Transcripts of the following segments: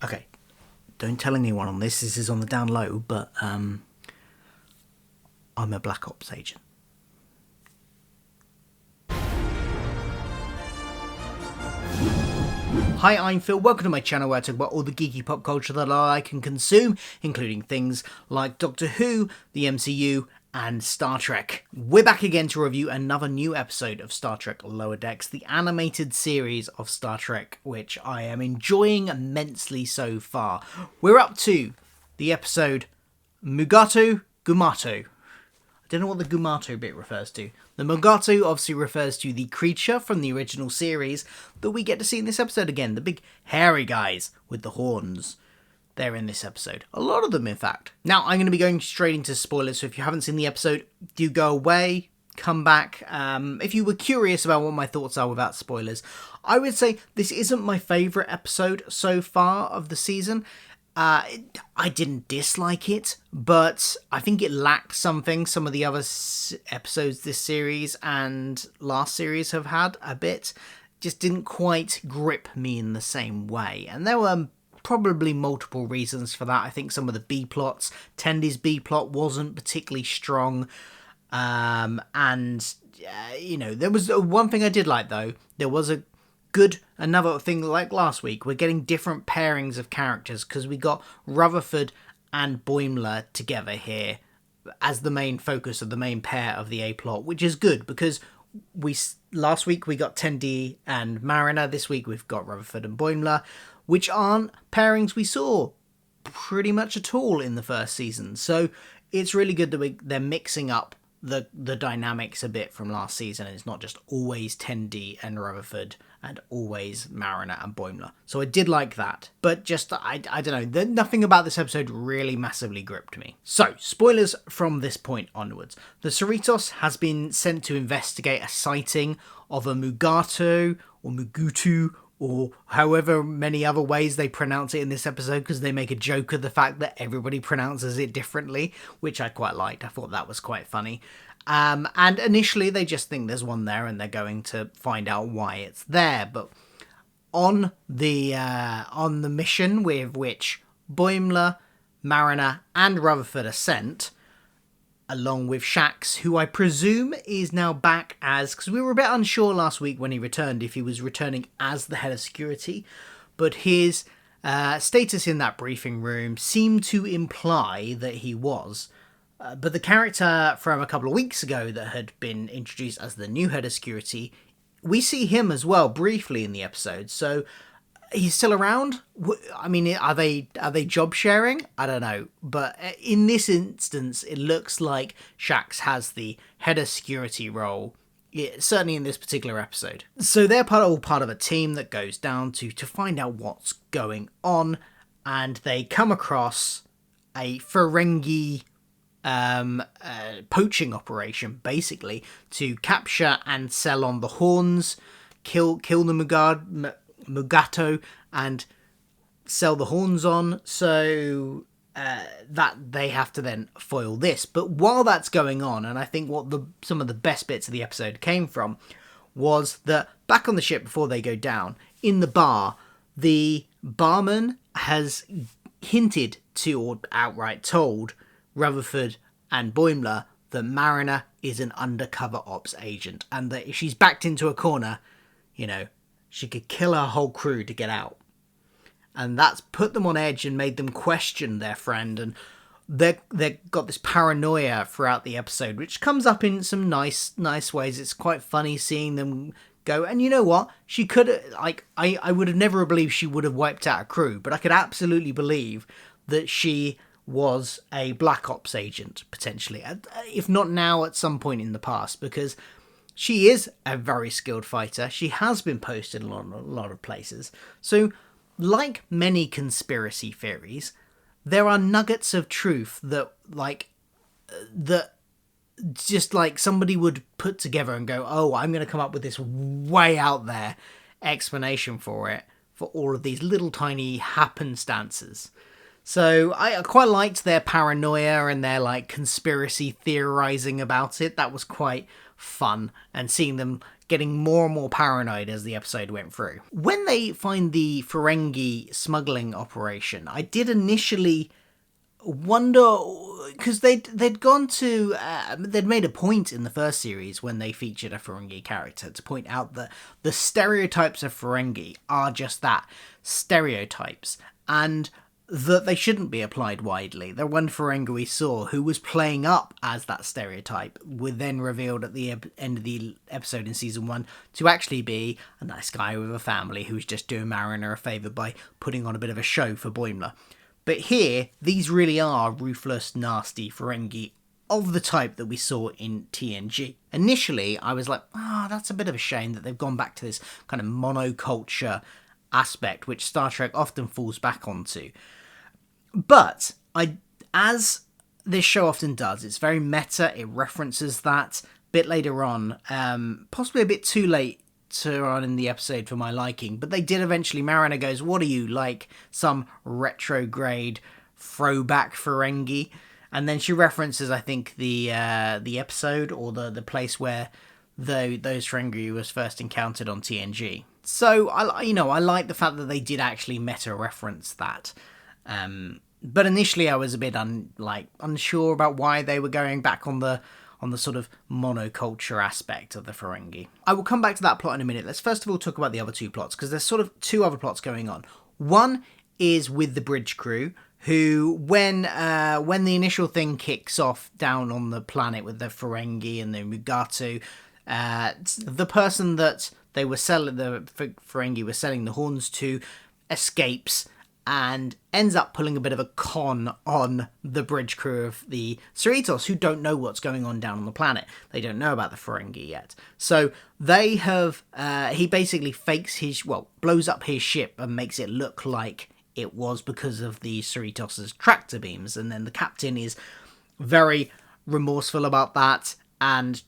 Okay, don't tell anyone on this. This is on the down low, but I'm a Black Ops agent. Hi, I'm Phil. Welcome to my channel where I talk about all the geeky pop culture that I can consume, including things like Doctor Who, the MCU, and Star Trek. We're back again to review another new episode of Star Trek Lower Decks, the animated series of Star Trek, which I am enjoying immensely so far. We're up to the episode Mugato, Gumato. I don't know what the Gumato bit refers to. The Mugato obviously refers to the creature from the original series that we get to see in this episode again. The big hairy guys with the horns. They're in this episode. A lot of them, in fact. Now, I'm going to be going straight into spoilers, so if you haven't seen the episode, do go away, come back. If you were curious about what my thoughts are without spoilers, I would say this isn't my favourite episode so far of the season. I didn't dislike it, but I think it lacked something some of the other episodes this series and last series have had a bit. Just didn't quite grip me in the same way. And there were probably multiple reasons for that. I think some of the B-plots, Tendy's B-plot wasn't particularly strong. There was one thing I did like, though. There was another thing like last week, we're getting different pairings of characters because we got Rutherford and Boimler together here as the main focus of the main pair of the A-plot, which is good because last week we got Tendi and Mariner, this week we've got Rutherford and Boimler, which aren't pairings we saw pretty much at all in the first season. So it's really good that they're mixing up the dynamics a bit from last season. It's not just always Tendi and Rutherford and always Mariner and Boimler. So I did like that. But just, I don't know, nothing about this episode really massively gripped me. So, spoilers from this point onwards. The Cerritos has been sent to investigate a sighting of a Mugato or Mugutu or however many other ways they pronounce it in this episode, because they make a joke of the fact that everybody pronounces it differently, which I quite liked. I thought that was quite funny. And initially they just think there's one there and they're going to find out why it's there. But on the mission with which Boimler, Mariner and Rutherford are sent, along with Shax, who I presume is now back as... because we were a bit unsure last week when he returned if he was returning as the head of security, but his status in that briefing room seemed to imply that he was. But the character from a couple of weeks ago that had been introduced as the new head of security, we see him as well briefly in the episode, so... he's still around? I mean, are they job sharing? I don't know. But in this instance, it looks like Shax has the head of security role, certainly in this particular episode. So they're all part of a team that goes down to find out what's going on, and they come across a Ferengi poaching operation, basically, to capture and sell on the horns, kill the Mugato and sell the horns on, so that they have to then foil this. But while that's going on, and I think what some of the best bits of the episode came from, was that back on the ship before they go down, in the bar, the barman has hinted to, or outright told, Rutherford and Boimler that Mariner is an undercover ops agent, and that if she's backed into a corner, she could kill her whole crew to get out. And that's put them on edge and made them question their friend. And they've got this paranoia throughout the episode, which comes up in some nice ways. It's quite funny seeing them go. And you know what? She could, I would have never believed she would have wiped out a crew, but I could absolutely believe that she was a Black Ops agent, potentially. If not now, at some point in the past, because... she is a very skilled fighter. She has been posted in a lot of places. So, like many conspiracy theories, there are nuggets of truth that just like somebody would put together and go, oh, I'm going to come up with this way out there explanation for it, for all of these little tiny happenstances. So I quite liked their paranoia and their conspiracy theorizing about it. That was quite fun, and seeing them getting more and more paranoid as the episode went through. When they find the Ferengi smuggling operation, I did initially wonder, because they'd gone to they'd made a point in the first series when they featured a Ferengi character to point out that the stereotypes of Ferengi are just that, stereotypes, and that they shouldn't be applied widely. The one Ferengi we saw who was playing up as that stereotype was then revealed at the end of the episode in season 1 to actually be a nice guy with a family who's just doing Mariner a favour by putting on a bit of a show for Boimler. But here, these really are ruthless, nasty Ferengi of the type that we saw in TNG. Initially, I was like, that's a bit of a shame that they've gone back to this kind of monoculture aspect, which Star Trek often falls back onto. But, as this show often does, it's very meta, it references that a bit later on, possibly a bit too late on in the episode for my liking, but they did eventually. Mariner goes, what are you, like some retrograde throwback Ferengi? And then she references, I think, the episode or the place where those Ferengi was first encountered on TNG. So I like the fact that they did actually meta reference that. But initially I was a bit unsure about why they were going back on the sort of monoculture aspect of the Ferengi. I will come back to that plot in a minute. Let's first of all talk about the other two plots, because there's sort of two other plots going on. One is with the bridge crew, who, when the initial thing kicks off down on the planet with the Ferengi and the Mugato, the person that they were selling, the Ferengi were selling the horns to, escapes and ends up pulling a bit of a con on the bridge crew of the Cerritos, who don't know what's going on down on the planet. They don't know about the Ferengi yet. So they have, he basically blows up his ship and makes it look like it was because of the Cerritos' tractor beams. And then the captain is very remorseful about that, and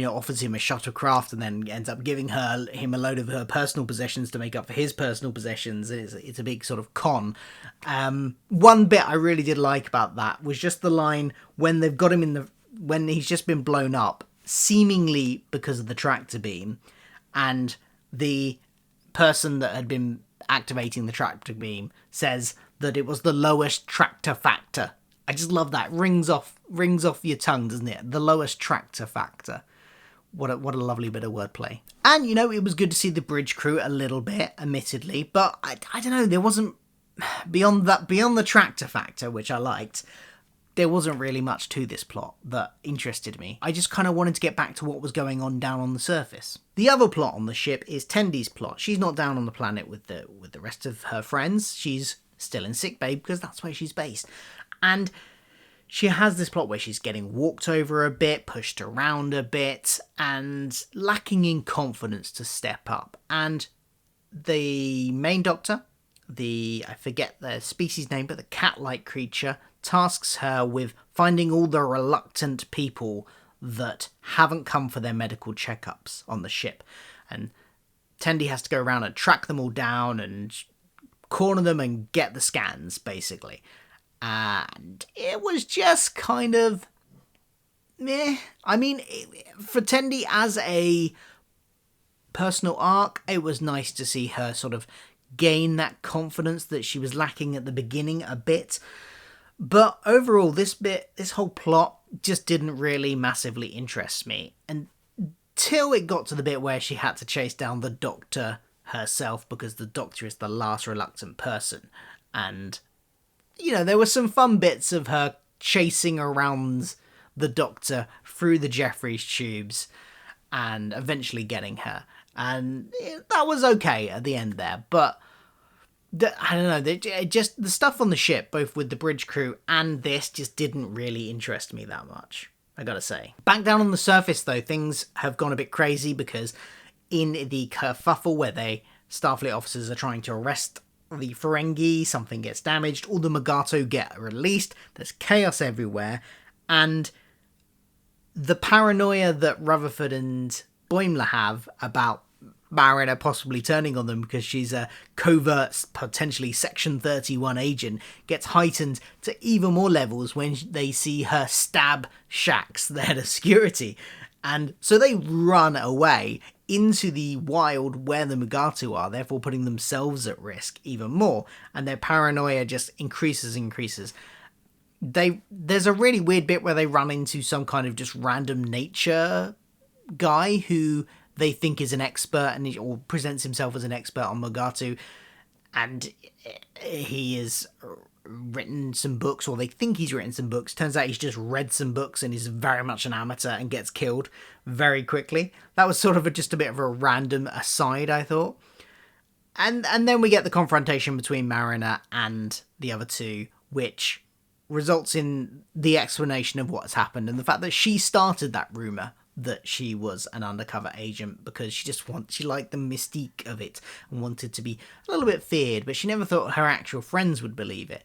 offers him a shuttlecraft, and then ends up giving him a load of her personal possessions to make up for his personal possessions. It's a big sort of con. One bit I really did like about that was just the line when they've got him when he's just been blown up, seemingly because of the tractor beam, and the person that had been activating the tractor beam says that it was the lowest tractor factor. I just love that. Rings off your tongue, doesn't it? The lowest tractor factor. What a lovely bit of wordplay. And, it was good to see the bridge crew a little bit, admittedly, but I don't know, there wasn't, beyond the tractor factor, which I liked, there wasn't really much to this plot that interested me. I just kind of wanted to get back to what was going on down on the surface. The other plot on the ship is Tendi's plot. She's not down on the planet with the rest of her friends. She's still in sickbay because that's where she's based. And she has this plot where she's getting walked over a bit, pushed around a bit, and lacking in confidence to step up. And the main doctor, I forget the species name, but the cat-like creature, tasks her with finding all the reluctant people that haven't come for their medical checkups on the ship. And Tendi has to go around and track them all down and corner them and get the scans, basically. And it was just kind of meh. I mean, for Tendi as a personal arc, it was nice to see her sort of gain that confidence that she was lacking at the beginning a bit. But overall, this whole plot just didn't really massively interest me until it got to the bit where she had to chase down the Doctor herself, because the Doctor is the last reluctant person. And there were some fun bits of her chasing around the Doctor through the Jeffries tubes and eventually getting her. And that was okay at the end there. But I don't know, just the stuff on the ship, both with the bridge crew and this, just didn't really interest me that much, I gotta say. Back down on the surface, though, things have gone a bit crazy, because in the kerfuffle where Starfleet officers are trying to arrest the Ferengi, something gets damaged, all the Mugato get released, there's chaos everywhere, and the paranoia that Rutherford and Boimler have about Mariner possibly turning on them because she's a covert, potentially Section 31 agent, gets heightened to even more levels when they see her stab Shax, the head of security. And so they run away into the wild where the Mugato are, therefore putting themselves at risk even more. And their paranoia just increases. There's a really weird bit where they run into some kind of just random nature guy who they think is an expert or presents himself as an expert on Mugato, and he has written some books, or they think he's written some books. Turns out he's just read some books and is very much an amateur and gets killed very quickly. That was sort of just a bit of a random aside, I thought. And then we get the confrontation between Mariner and the other two, which results in the explanation of what's happened and the fact that she started that rumour that she was an undercover agent because she liked the mystique of it and wanted to be a little bit feared, but she never thought her actual friends would believe it.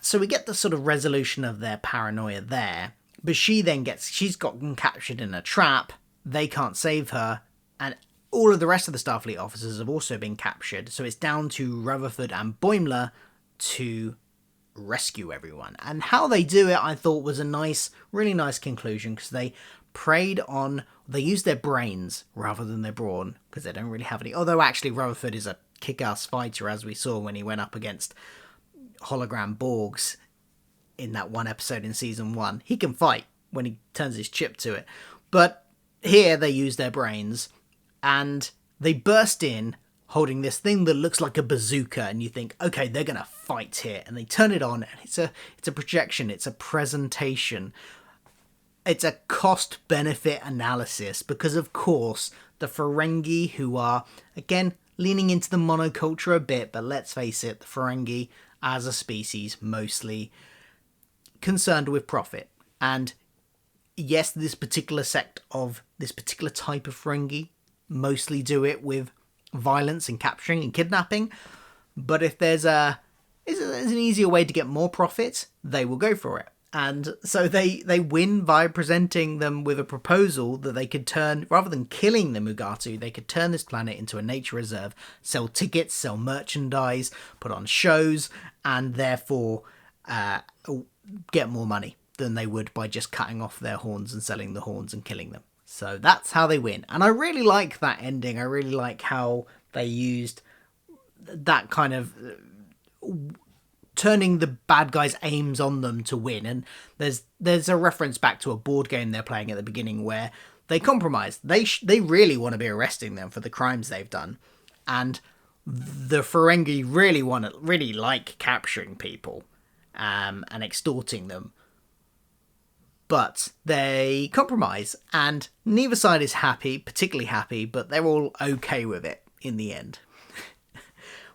So we get the sort of resolution of their paranoia there, but she's gotten captured in a trap. They can't save her, and all of the rest of the Starfleet officers have also been captured. So it's down to Rutherford and Boimler to rescue everyone. And how they do it, I thought, was a really nice conclusion, because they used their brains rather than their brawn, because they don't really have any. Although actually Rutherford is a kick-ass fighter, as we saw when he went up against hologram Borgs in that one episode in season 1. He can fight when he turns his chip to it. But here they use their brains, and they burst in holding this thing that looks like a bazooka, and you think, okay, they're gonna fight here, and they turn it on, and it's a projection, it's a presentation. It's a cost-benefit analysis, because of course the Ferengi, who are, again, leaning into the monoculture a bit, but let's face it, the Ferengi as a species mostly concerned with profit. And yes, this particular type of Ferengi mostly do it with violence and capturing and kidnapping, but if there's an easier way to get more profit, they will go for it. And so they win by presenting them with a proposal that they could turn, rather than killing the Mugato, they could turn this planet into a nature reserve, sell tickets, sell merchandise, put on shows, and therefore get more money than they would by just cutting off their horns and selling the horns and killing them. So that's how they win. And I really like that ending. I really like how they used that kind of turning the bad guys' aims on them to win. And there's a reference back to a board game they're playing at the beginning where they compromise. They really want to be arresting them for the crimes they've done. And the Ferengi really like capturing people and extorting them. But they compromise, and neither side is particularly happy, but they're all okay with it in the end.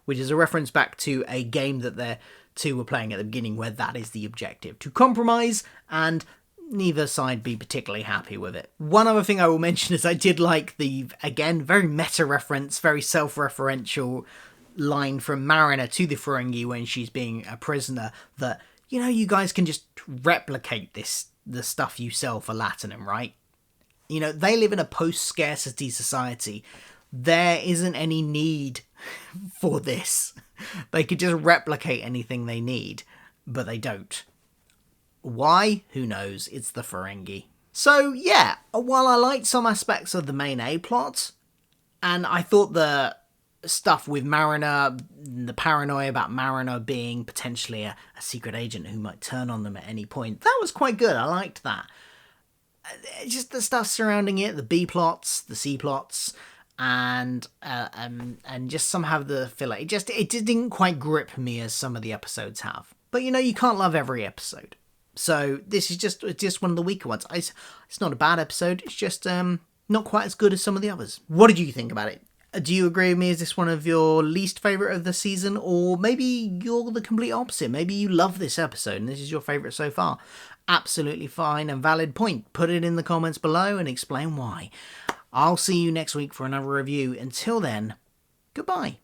Which is a reference back to a game that the two were playing at the beginning where that is the objective, to compromise and neither side be particularly happy with it. One other thing I will mention is I did like the, again, very meta reference, very self-referential line from Mariner to the Ferengi when she's being a prisoner that, you guys can just replicate the stuff you sell for Latinum, right? They live in a post-scarcity society. There isn't any need for this. They could just replicate anything they need, but they don't. Why? Who knows? It's the Ferengi. So, yeah, while I liked some aspects of the main A plot, and I thought the stuff with Mariner, the paranoia about Mariner being potentially a secret agent who might turn on them at any point, that was quite good. I liked that. Just the stuff surrounding it, the B plots, the C plots, and just somehow the filler. It just didn't quite grip me as some of the episodes have. But you can't love every episode. So this is just one of the weaker ones. It's not a bad episode. It's just not quite as good as some of the others. What did you think about it? Do you agree with me? Is this one of your least favourite of the season? Or maybe you're the complete opposite. Maybe you love this episode and this is your favourite so far. Absolutely fine and valid point. Put it in the comments below and explain why. I'll see you next week for another review. Until then, goodbye.